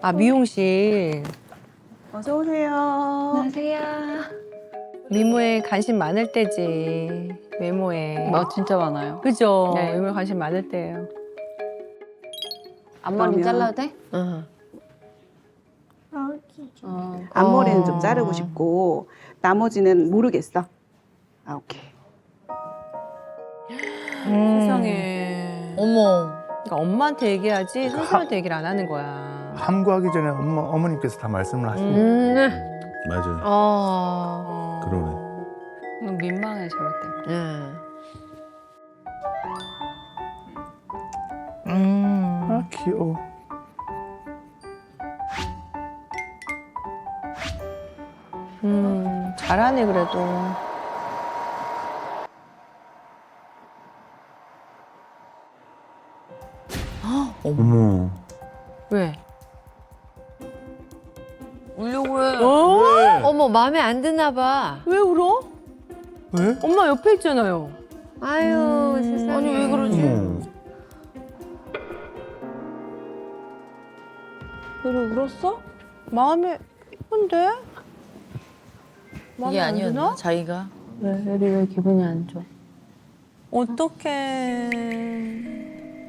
아, 미용실. 어서 오세요. 안녕하세요. 미모에 관심 많을 때지. 외모에. 진짜 많아요. 그죠? 네. 외모에 관심 많을 때예요. 앞머리 그러면- 잘라도 돼? 응. 앞머리는 좀 자르고 싶고 나머지는 모르겠어. 아, 오케이. 세상에. 어머. 그러니까 엄마한테 얘기하지 선생님한테 얘기를 안 하는 거야. 함구하기 전에 어머님께서 다 말씀을 하시는 맞아요. 그러네. 민망해 저럴 때. 아 귀여워. 잘하네 그래도. 어머. 왜? 울려고 해. 왜? 어머, 마음에 안 드나 봐. 왜 울어? 왜? 엄마 옆에 있잖아요. 아유, 세상에. 아니 왜 그러지? 어머. 그래 울었어? 마음에 예쁜데? 이게 아니었나? 자기가? 왜 기분이 안 좋아? 어떡해.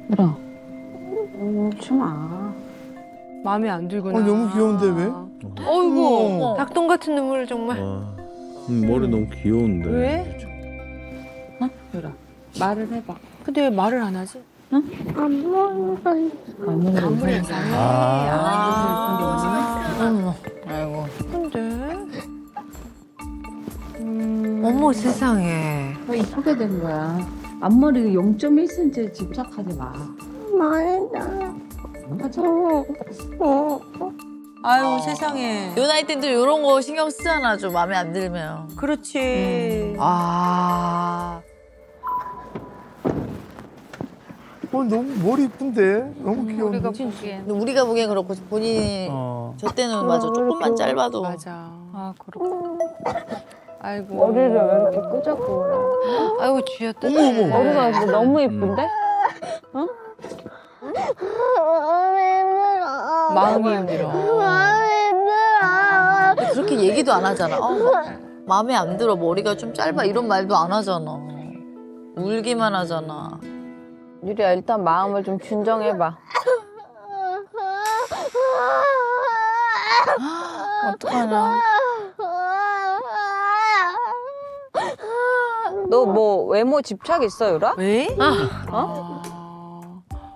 울어. 울지 마. 마음에 안 들구나. 너무 귀여운데 왜? 어이구, 어머. 닭똥 같은 눈물 정말. 와. 머리 너무 귀여운데. 왜? 유라. 말을 해봐. 근데 왜 말을 안 하지? 안무를 이상해. 어머. 아이고. 근데? 어머, 세상에. 왜 이쁘게 된 거야? 앞머리 0.1cm에 집착하지 마. 맞아. 아유 세상에. 요 나이 때도 이런 거 신경 쓰잖아. 좀 마음에 안 들면. 그렇지. 아. 너무 머리 이쁜데? 너무 귀여운데? 근데 우리가 보기엔 그렇고 본인이 저 때는 맞아. 조금만 짧아도. 맞아. 아 그렇고. 아이고. 머리를 왜 이렇게 끄적거려? 아이고, 쥐었다. 머리가 너무 예쁜데? 마음이 힘들어. 근데 그렇게 얘기도 안 하잖아. 마음에 안 들어. 머리가 좀 짧아. 이런 말도 안 하잖아. 울기만 하잖아. 유리야 일단 마음을 좀 진정해봐. 어떡하냐. 너 뭐 외모 집착 있어 유라? 왜?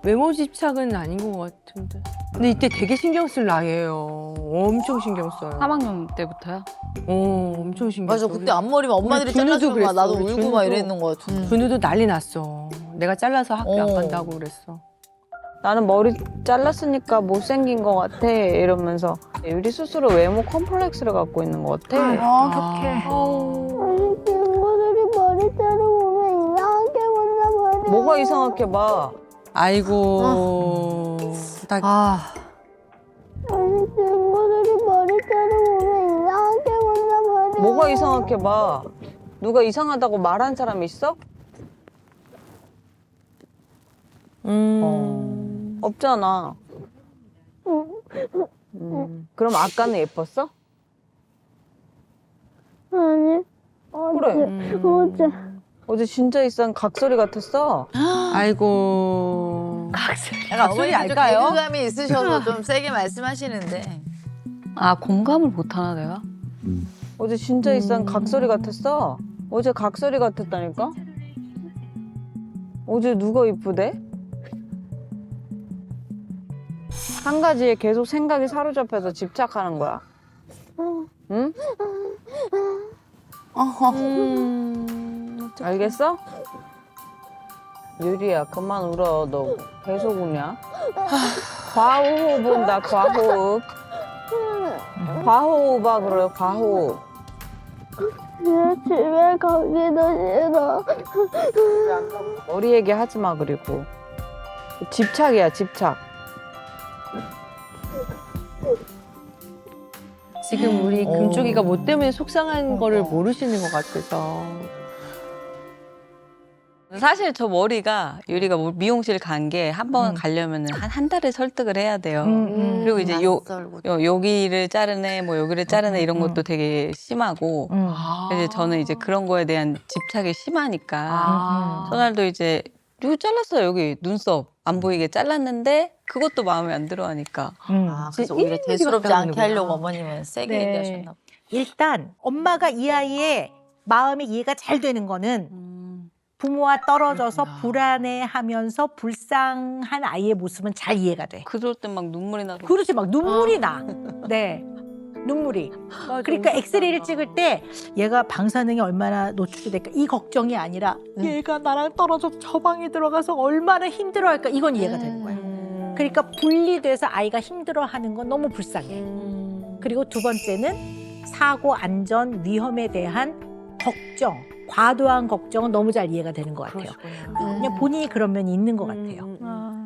외모 집착은 아닌 것 같은데. 근데 이때 되게 신경 쓸 나이에요. 엄청 신경 써요. 3학년 때부터요? 엄청 신경 써. 맞아. 그때 앞머리만 엄마들이 우리 준우도 잘라주면 막 나도 그랬어. 우리 울고 막 준우도. 이랬는 거 같아. 준우도 난리 났어. 내가 잘라서 학교 안 어. 간다고 그랬어. 나는 머리 잘랐으니까 못생긴 것 같아 이러면서 유리 스스로 외모 컴플렉스를 갖고 있는 것 같아. 어떡해. 친구들이 머리 자르고 이상하게 본다고 해. 뭐가 이상하게 봐. 아이고. 딱 아. 아니 친구들이 머리 자르고 이상하게 본다고 해. 뭐가 이상하게 봐. 누가 이상하다고 말한 사람 있어? 없잖아. 그럼 아까는 예뻤어? 아니 그래. 어제 어제 진짜 이상 각소리 같았어. 아이고. 약간 각소리 어머니 좀 알까요? 개그감이 있으셔서 좀 세게 말씀하시는데. 아 공감을 못하나 내가? 어제 진짜 이상 각소리 같았어. 어제 각소리 같았다니까? 어제 누가 이쁘대? 한 가지에 계속 생각이 사로잡혀서 집착하는 거야. 응? 알겠어? 유리야 그만 울어. 너 계속 우냐? 과호흡 온다 과호흡. 과호흡아 그래 과호흡. 내 집에 가기도 싫어. 머리 얘기 하지 마 그리고. 집착이야 집착. 지금 우리 금쪽이가 뭐 때문에 속상한 거를 모르시는 것 같아서. 사실 저 머리가 유리가 미용실 간 게 한 번 가려면 한 달을 설득을 해야 돼요. 그리고 이제 여기를 자르네, 뭐 여기를 자르네 이런 것도 되게 심하고. 이제 저는 이제 그런 거에 대한 집착이 심하니까. 전날도 이제 여기 잘랐어요. 여기 눈썹 안 보이게 잘랐는데 그것도 마음에 안 들어 하니까. 그래서 오히려 대수롭지 않게 하려고 어머님은 세게 네. 얘기하셨나 봐. 일단 엄마가 이 아이의 마음의 이해가 잘 되는 거는 부모와 떨어져서 불안해하면서 불쌍한 아이의 모습은 잘 이해가 돼. 그럴 때 막 눈물이 나서. 그렇지, 막 눈물이 나. 네. 눈물이. 그러니까 엑스레이를 찍을 때 얘가 방사능이 얼마나 노출이 될까 이 걱정이 아니라 얘가 나랑 떨어져 저 방에 들어가서 얼마나 힘들어할까 이건 이해가 되는 거야. 그러니까 분리돼서 아이가 힘들어하는 건 너무 불쌍해. 그리고 두 번째는 사고 안전 위험에 대한 걱정, 과도한 걱정은 너무 잘 이해가 되는 것 같아요. 그냥 본인이 그런 면이 있는 것 같아요.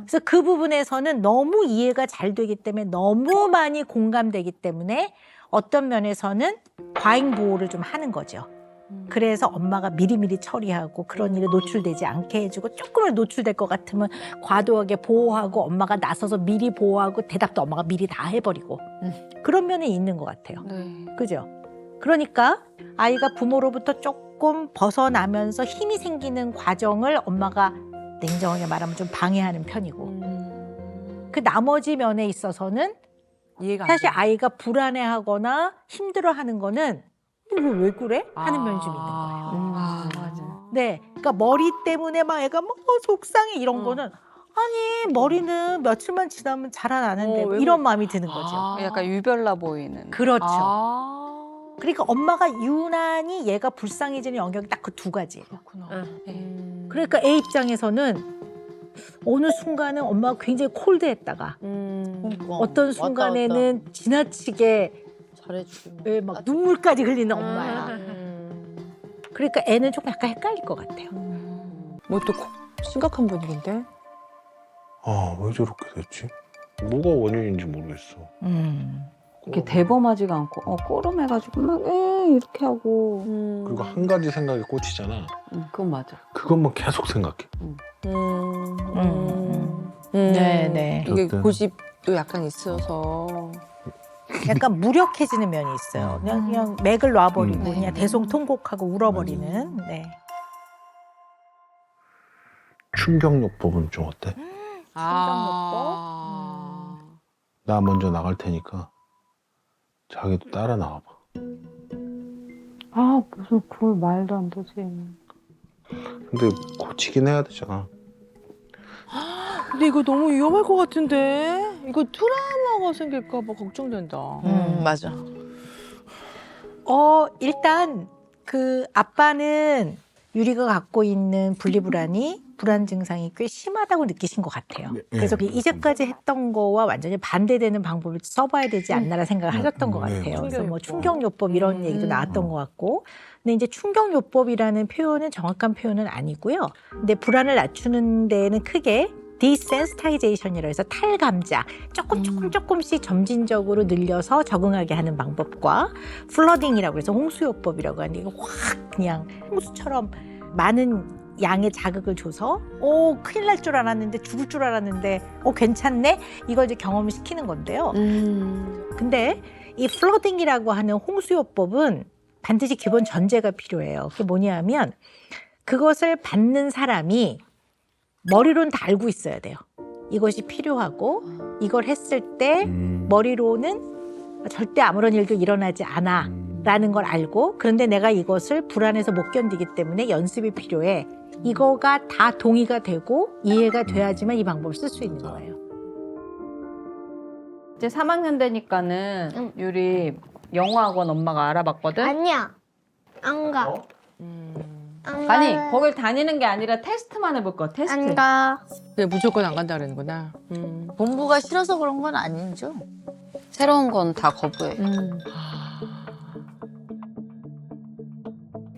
그래서 그 부분에서는 너무 이해가 잘 되기 때문에 너무 많이 공감되기 때문에 어떤 면에서는 과잉 보호를 좀 하는 거죠. 그래서 엄마가 미리미리 처리하고 그런 일에 노출되지 않게 해주고 조금은 노출될 것 같으면 과도하게 보호하고 엄마가 나서서 미리 보호하고 대답도 엄마가 미리 다 해버리고 그런 면이 있는 것 같아요. 그죠? 그러니까 아이가 부모로부터 조금 벗어나면서 힘이 생기는 과정을 엄마가 냉정하게 말하면 좀 방해하는 편이고 그 나머지 면에 있어서는 이해가 안 사실 돼. 아이가 불안해하거나 힘들어하는 거는 이거 왜 그래? 하는 면이 좀 있는 거예요. 맞아. 네, 그러니까 머리 때문에 막 애가 막 속상해 이런 거는 아니 머리는 며칠만 지나면 자라나는데 뭐 이런 마음이 드는 거죠. 약간 유별나 보이는. 그렇죠. 그러니까 엄마가 유난히 얘가 불쌍해지는 영역이 딱 그 두 가지예요. 그러니까 애 입장에서는 어느 순간은 엄마가 굉장히 콜드했다가 어떤 순간에는 지나치게 잘해주고 막 눈물까지 흘리는 엄마야. 그러니까 애는 조금 약간 헷갈릴 것 같아요. 뭐 또 심각한 분위기인데? 아, 왜 저렇게 됐지? 뭐가 원인인지 모르겠어. 이렇게 대범하지가 않고 꼬름해가지고 막 이렇게 하고. 그리고 한 가지 생각에 꽂히잖아. 그건 맞아. 그것만 계속 생각해. 네. 이게 어떤- 고집도 약간 있어서. 약간 무력해지는 면이 있어요. 그냥 맥을 놔버리고 네. 그냥 대성통곡하고 울어버리는. 네. 충격요법은 좀 어때? 아. 나 먼저 나갈 테니까 자기도 따라 나와봐. 아 무슨 그걸 말도 안 되지. 근데 고치긴 해야 되잖아. 근데 이거 너무 위험할 것 같은데? 이거 트라우마가 생길까 봐 걱정된다. 맞아. 일단 그 아빠는 유리가 갖고 있는 분리불안이 불안 증상이 꽤 심하다고 느끼신 것 같아요. 그래서 그 이제까지 했던 거와 완전히 반대되는 방법을 써봐야 되지 않나라는 생각을 하셨던 것 같아요. 그래서 뭐 충격요법 이런 얘기도 나왔던 것 같고. 근데 이제 충격요법이라는 표현은 정확한 표현은 아니고요. 근데 불안을 낮추는 데에는 크게 디센스타이제이션이라고 해서 탈감자 조금씩 점진적으로 늘려서 적응하게 하는 방법과 플러딩이라고 해서 홍수요법이라고 하는데 이거 확 그냥 홍수처럼 많은 양의 자극을 줘서 큰일 날 줄 알았는데 죽을 줄 알았는데 괜찮네? 이걸 이제 경험을 시키는 건데요. 근데 이 플러딩이라고 하는 홍수요법은 반드시 기본 전제가 필요해요. 그게 뭐냐면 그것을 받는 사람이 머리로는 다 알고 있어야 돼요. 이것이 필요하고 이걸 했을 때 머리로는 절대 아무런 일도 일어나지 않아 라는 걸 알고 그런데 내가 이것을 불안해서 못 견디기 때문에 연습이 필요해. 이거가 다 동의가 되고 이해가 돼야지만 이 방법을 쓸 수 있는 거예요. 이제 3학년 되니까는 유리 영어학원 엄마가 알아봤거든. 아니야. 안 가. 안 아니 갈래. 거길 다니는 게 아니라 테스트만 해볼 거야. 테스트. 안 가. 그냥 무조건 안 간다 그러는구나. 공부가 싫어서 그런 건 아니죠. 새로운 건 다 거부해.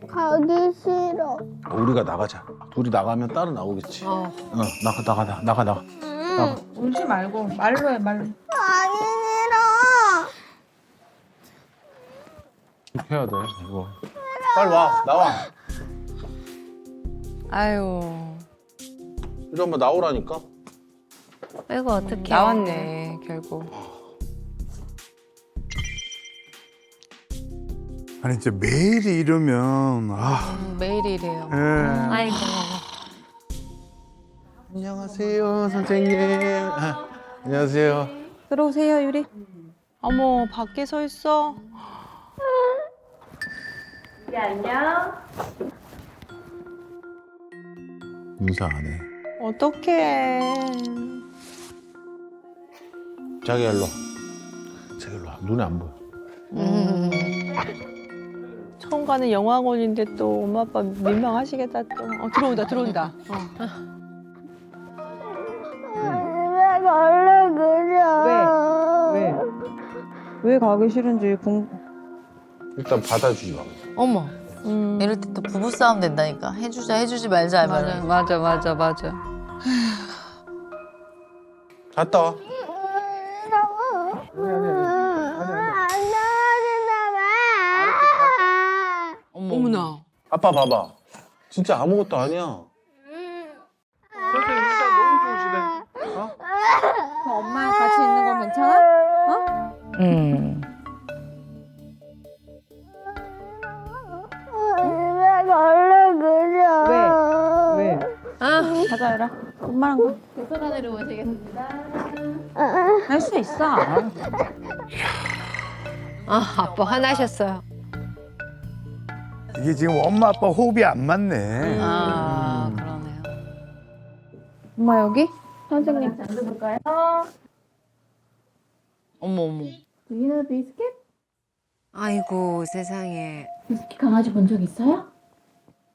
가기 싫어. 우리가 나가자. 둘이 나가면 따로 나오겠지. 나가. 울지 말고 말로 해 말로. 가기 싫어. 해야 돼 이거. 빨리 와 나와. 아유. 유리 엄마 나오라니까. 아이고 어떡해. 나왔네, 결국. 아니 진짜 매일이 이러면 매일이 이래요. 예. 아이고. 안녕하세요, 선생님. 안녕하세요. 들어오세요, 유리. 어머, 밖에 서 있어. 인사 안 해. 어떡해. 자기야 일로 와. 자기 일로 와. 눈에 안 보여. 처음 가는 영화관인데 또 엄마 아빠 민망하시겠다 또. 들어온다. 왜 갈래 그래? 왜 가기 싫은지 일단 받아주지 마. 어머. 이럴 때 또 부부싸움 된다니까. 해주자 해주지 말자 하면. 맞아. 갔다 와. 어머나. 아빠 봐봐. 진짜 아무것도 아니야. 선생님 인사 너무 좋으시네. 어? 엄마랑 같이 있는 건 괜찮아? 왜 갈래 그래? 왜? 사과해라. 엄마랑 가. 할 수 있어. 아빠 화나셨어요. 이게 지금 엄마 아빠 호흡이 안 맞네. 아, 그러네요. 엄마 여기? 어머. 아이고 세상에. 비스키 강아지 본 적 있어요?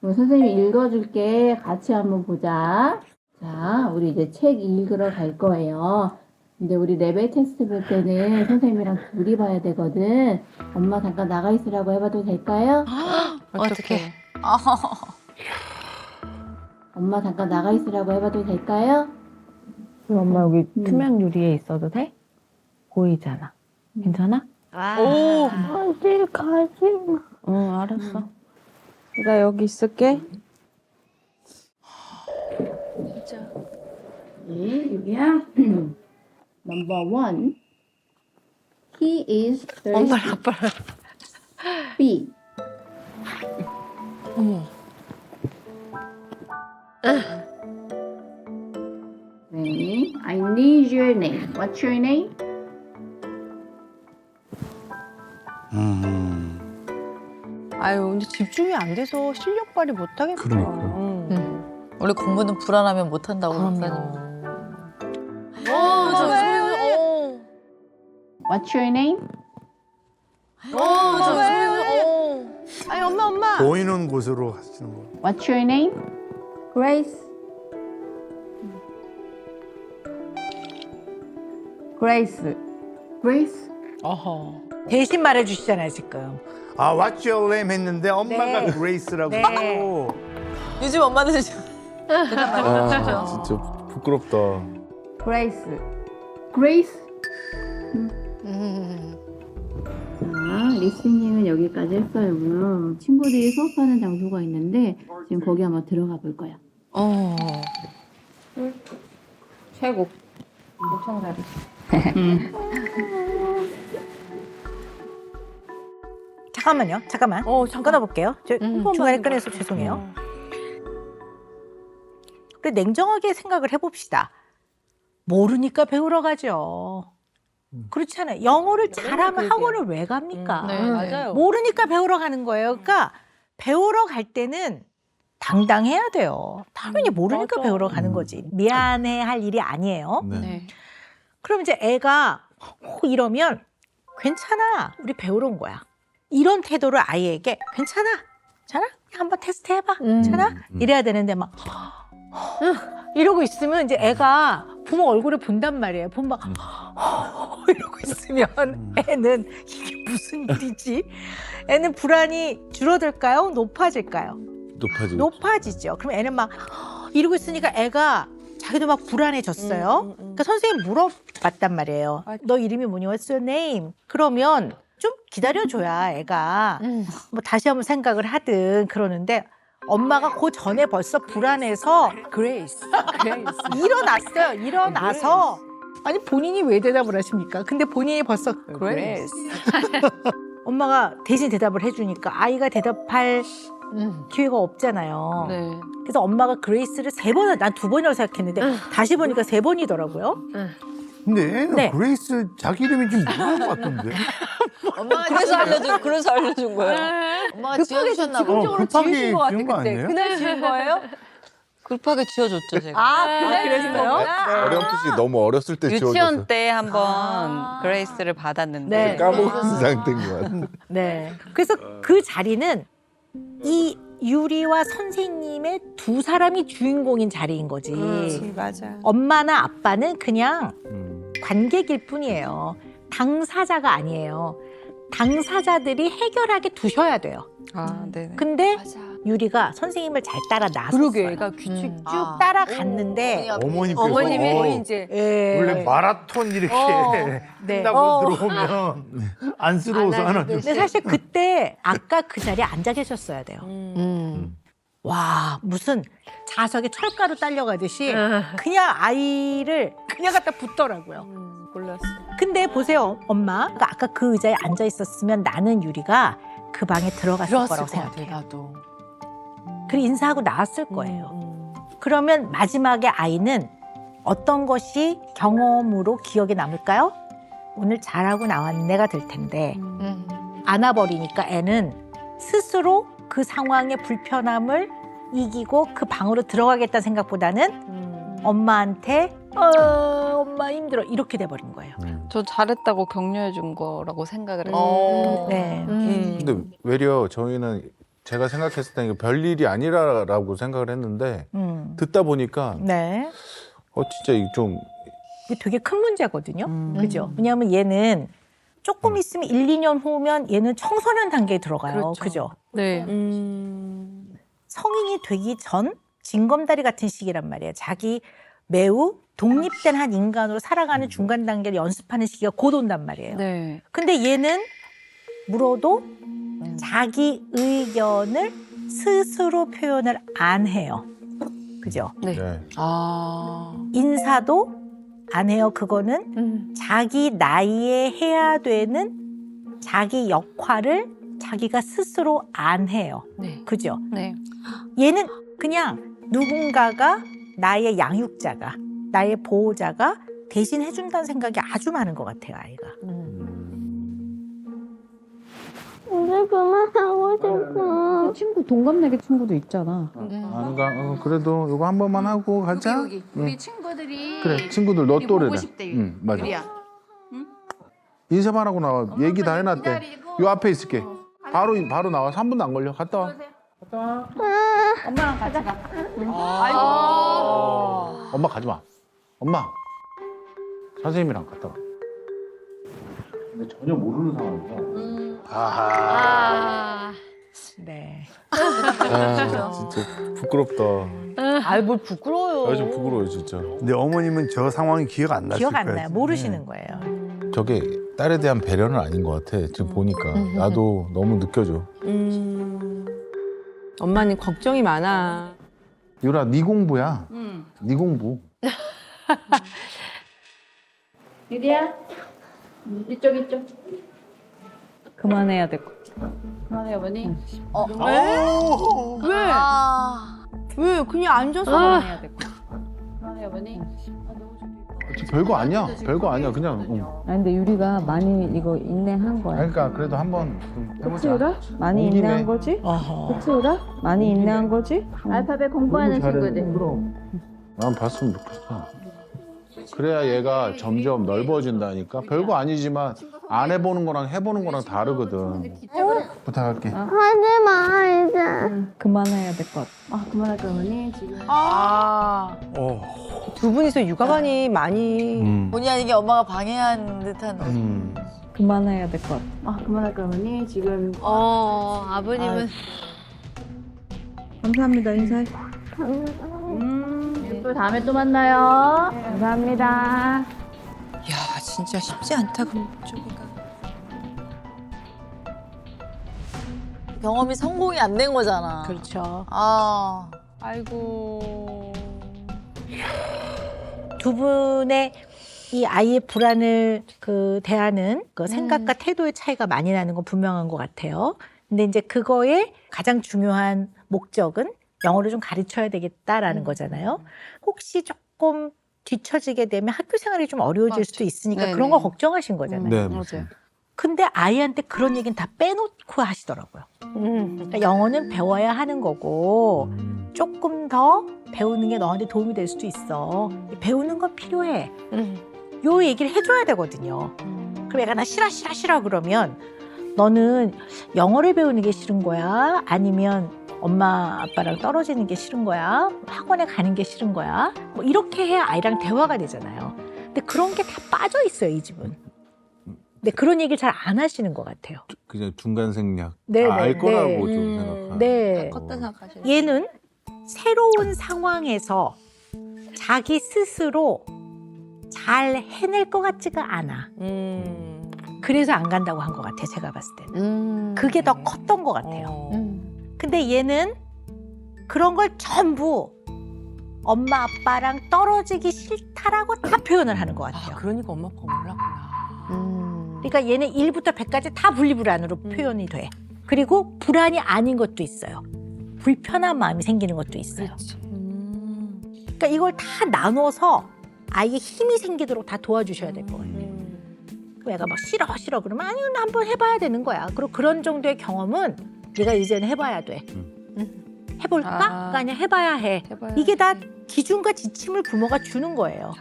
선생님이 읽어줄게. 같이 한번 보자. 자, 우리 이제 책 읽으러 갈 거예요. 근데 우리 레벨 테스트 볼 때는 선생님이랑 둘이 봐야 되거든. 엄마 잠깐 나가 있으라고 해봐도 될까요? 어떡해. 엄마 잠깐 나가 있으라고 해봐도 될까요? 그럼 엄마 여기 투명 유리에 있어도 돼? 보이잖아. 괜찮아? 오. 어딜 가지 마. 응, 알았어. 나 여기 있을게. 네, 유리야. Number 1. He is thirsty. 아빠를. B. 네. I need your name. What's your name? 아유, 근데 집중이 안 돼서 실력 발휘 못 하겠다. 그러니까. 원래 공부는 불안하면 못 한다고 그러니까. What's your name? 아니, 엄마. 보이는 곳으로 하시는 거. What's your name? Grace. Grace. Grace. 어허. 대신 말해주시잖아요 지금. 아, What's your name 했는데 엄마가 네. 그레이스라고. 네. 요즘 엄마들 아, 진짜 부끄럽다. Grace. Grace. 자, 리스닝은 여기까지 했어요. 그럼 친구들이 수업하는 장소가 있는데 지금 거기 한번 들어가 볼 거야. 최고. 엄청 잘해. 잠깐만. 끊어볼게요. 중간에 끊어서 죄송해요. 우리 냉정하게 생각을 해봅시다. 모르니까 배우러 가죠. 그렇지 않아요. 영어를 잘하면 학원을 왜 갑니까? 네, 맞아요. 모르니까 배우러 가는 거예요. 그러니까 배우러 갈 때는 당당해야 돼요. 당연히 모르니까 맞아. 배우러 가는 거지. 미안해 할 일이 아니에요. 네. 그럼 이제 애가 이러면 괜찮아. 우리 배우러 온 거야. 이런 태도를 아이에게 괜찮아. 괜찮아? 한번 테스트 해봐. 괜찮아? 이래야 되는데 막 이러고 있으면 이제 애가 부모 얼굴을 본단 말이에요. 보면 막 이러고 있으면 애는 이게 무슨 일이지? 애는 불안이 줄어들까요? 높아질까요? 높아지고. 높아지죠. 그럼 애는 막 이러고 있으니까 애가 자기도 막 불안해졌어요. 그러니까 선생님 물어봤단 말이에요. 너 이름이 뭐니? What's your name? 그러면 좀 기다려줘야 애가 뭐 다시 한번 생각을 하든 그러는데 엄마가 그 전에 벌써 불안해서 그레이스. 일어났어요. 일어나서 아니 본인이 왜 대답을 하십니까? 근데 본인이 벌써 그레이스. 엄마가 대신 대답을 해주니까 아이가 대답할 기회가 없잖아요. 네. 그래서 엄마가 그레이스를 3번, 난 2번이라고 생각했는데 다시 보니까 3번이더라고요. 근데 애는 네. 그레이스 자기 이름이 좀 이상한 것 같던데. 엄마가 그래서 알려준 거예요. 엄마가 지어주셨나 봐. 급하게 지은 거 아니에요? 그날 지은 거예요? 급하게 지어줬죠 제가. 그랬어요? 어렴풋이 너무 어렸을 때 지워졌어. 유치원 때 한번 그레이스를 받았는데 네. 까먹은 상태인 것 같아. 네. 그래서 그 자리는 이 유리와 선생님의 두 사람이 주인공인 자리인 거지. 맞아. 엄마나 아빠는 그냥 관객일 뿐이에요. 당사자가 아니에요. 당사자들이 해결하게 두셔야 돼요. 아, 네. 근데 유리가 선생님을 잘 따라 나섰어요. 그러게, 애가 규칙 쭉 쭉 따라갔는데 어머니께서 어머님이 거의 이제 예. 원래 마라톤 이렇게 네. 끝나고 들어오면 안쓰러워서 안 하죠. 근데 사실 그때 아까 그 자리에 앉아 계셨어야 돼요. 와, 무슨 자석에 철가루 딸려가듯이 그냥 아이를 그냥 갖다 붙더라고요. 몰랐어. 근데 보세요, 엄마가 아까 그 의자에 앉아 있었으면 나는 유리가 그 방에 들어갔을 거라고 생각해요. 나도. 그리고 인사하고 나왔을 거예요. 그러면 마지막에 아이는 어떤 것이 경험으로 기억에 남을까요? 오늘 잘하고 나왔네가 될 텐데 안아버리니까 애는 스스로 그 상황의 불편함을 이기고 그 방으로 들어가겠다는 생각보다는 엄마한테 엄마 힘들어 이렇게 돼버린 거예요. 저 잘했다고 격려해 준 거라고 생각을 했어요. 네. 근데 외려 저희는 제가 생각했을 때 이거 별일이 아니라고 생각을 했는데 듣다 보니까 네. 진짜 이게 좀 이게 되게 큰 문제거든요. 그죠? 왜냐하면 얘는 조금 있으면 1, 2년 후면 얘는 청소년 단계에 들어가요. 그죠? 네. 성인이 되기 전 징검다리 같은 시기란 말이에요. 자기 매우 독립된 한 인간으로 살아가는 중간 단계를 연습하는 시기가 곧 온단 말이에요. 네. 근데 얘는 물어도 자기 의견을 스스로 표현을 안 해요. 그죠? 네. 네. 인사도 안 해요. 그거는 자기 나이에 해야 되는 자기 역할을 자기가 스스로 안 해요. 네. 그죠? 네. 얘는 그냥 누군가가 나의 양육자가 나의 보호자가 대신 해준다는 생각이 아주 많은 것 같아요. 아이가. 이제 그만하고 싶어. 친구 동갑내기 친구도 있잖아. 아는가? 그래도 이거 한 번만 하고 가자. 우리 친구들이 그래, 친구들 너 또래래. 보고 싶대. 응, 맞아. 인사만 하고 나와. 얘기 다 해놨대. 요 앞에 있을게. 바로 나와. 3분도 안 걸려. 갔다 와. 엄마랑 같이 가. 엄마 가지 마. 엄마. 선생님이랑 갔다 와. 근데 전혀 모르는 상황이야. 네. 진짜 부끄럽다. 아이, 뭘 부끄러워요. 좀 부끄러워요, 진짜. 근데 어머님은 저 상황이 기억 안 나실 기억 안 거예요. 나요. 모르시는 거예요. 저게 딸에 대한 배려는 아닌 것 같아. 지금 보니까. 나도 너무 느껴져. 엄마는 걱정이 많아. 유라, 네 공부야. 네 공부. 유리야, 이쪽. 그만해야 될 것 같아. 그만해, 어머니. 왜? 왜? 그냥 앉아서. 그만해야 될 것 같아. 그만해, 어머니. 별거 아니야. 별거 아니야. 그냥. 아니 근데 유리가 많이 이거 인내한 거야. 그러니까 그래도 한번 좀 해보자. 많이 온 김에. 인내한 거지? 어허. 그치 유라? 많이 인내한 거지? 알파벳 공부하는 친구들. 그럼. 난 봤으면 좋겠어. 그래야 얘가 점점 넓어진다니까. 별거 아니지만 안 해보는 거랑 해보는 거랑 다르거든. 부탁할게. 하지 마, 이제. 그만해야 될 것 같아. 그만할까, 어머니? 지금. 두 분이서 육아관이 많이. 본의 아니게 엄마가 방해한 듯한. 그만해야 될 것 같아. 그만할까, 어머니? 지금. 아버님은 감사합니다 인사해. 또 다음에 또 만나요. 감사합니다. 야, 진짜 쉽지 않다, 그쪽이가. 경험이 성공이 안 된 거잖아. 그렇죠. 아. 아이고. 두 분의 이 아이의 불안을 대하는 그 생각과 태도의 차이가 많이 나는 건 분명한 것 같아요. 근데 이제 그거의 가장 중요한 목적은 영어를 좀 가르쳐야 되겠다라는 거잖아요. 혹시 조금 뒤처지게 되면 학교 생활이 좀 어려워질 수도 있으니까 그런 거 걱정하신 거잖아요. 네, 맞아요. 근데 아이한테 그런 얘기는 다 빼놓고 하시더라고요. 그러니까 영어는 배워야 하는 거고 조금 더 배우는 게 너한테 도움이 될 수도 있어. 배우는 건 필요해. 요 얘기를 해줘야 되거든요. 그럼 애가 나 싫어 그러면 너는 영어를 배우는 게 싫은 거야? 아니면 엄마 아빠랑 떨어지는 게 싫은 거야? 학원에 가는 게 싫은 거야? 뭐 이렇게 해야 아이랑 대화가 되잖아요. 근데 그런 게 다 빠져 있어요, 이 집은. 근데 그런 얘기를 잘 안 하시는 것 같아요. 그냥 중간 생략. 네, 알 네, 거라고 네. 좀 생각하는. 네. 컸다 생각하시는. 얘는 새로운 상황에서 자기 스스로 잘 해낼 것 같지가 않아. 그래서 안 간다고 한 것 같아요, 제가 봤을 때는. 그게 더 컸던 것 같아요. 근데 얘는 그런 걸 전부 엄마 아빠랑 떨어지기 싫다라고 다 표현을 하는 것 같아요. 그러니까 엄마 아빠 몰랐구나. 그러니까 얘는 1부터 100까지 다 분리불안으로 표현이 돼. 그리고 불안이 아닌 것도 있어요. 불편한 마음이 생기는 것도 있어요. 그러니까 이걸 다 나눠서 아이의 힘이 생기도록 다 도와주셔야 될 것 같아요. 그럼 애가 막 싫어 그러면 아니 나 한번 해봐야 되는 거야. 그리고 그런 정도의 경험은 네가 이제는 해봐야 돼. 해볼까? 그러니까 그냥 해봐야 해. 이게 다 기준과 지침을 부모가 주는 거예요.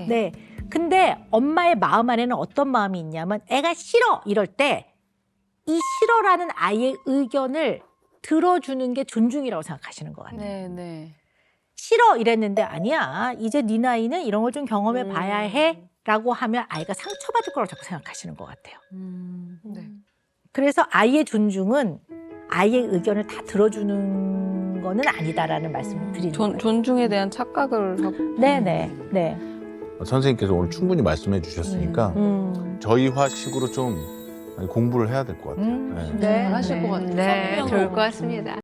네. 근데 엄마의 마음 안에는 어떤 마음이 있냐면 애가 싫어 이럴 때 이 싫어라는 아이의 의견을 들어주는 게 존중이라고 생각하시는 것 같아요. 네. 싫어 이랬는데 아니야. 이제 네 나이는 이런 걸 좀 경험해 봐야 해. 라고 하면 아이가 상처받을 거라고 자꾸 생각하시는 것 같아요. 네. 그래서 아이의 존중은 아이의 의견을 다 들어주는 거는 아니다라는 말씀을 드리는 거예요. 존중에 대한 착각을 하고. 네. 선생님께서 오늘 충분히 말씀해 주셨으니까 저희화식으로 좀 많이 공부를 해야 될 것 같아요. 네. 네. 잘하실 것 같아요. 네, 성명으로. 좋을 것 같습니다.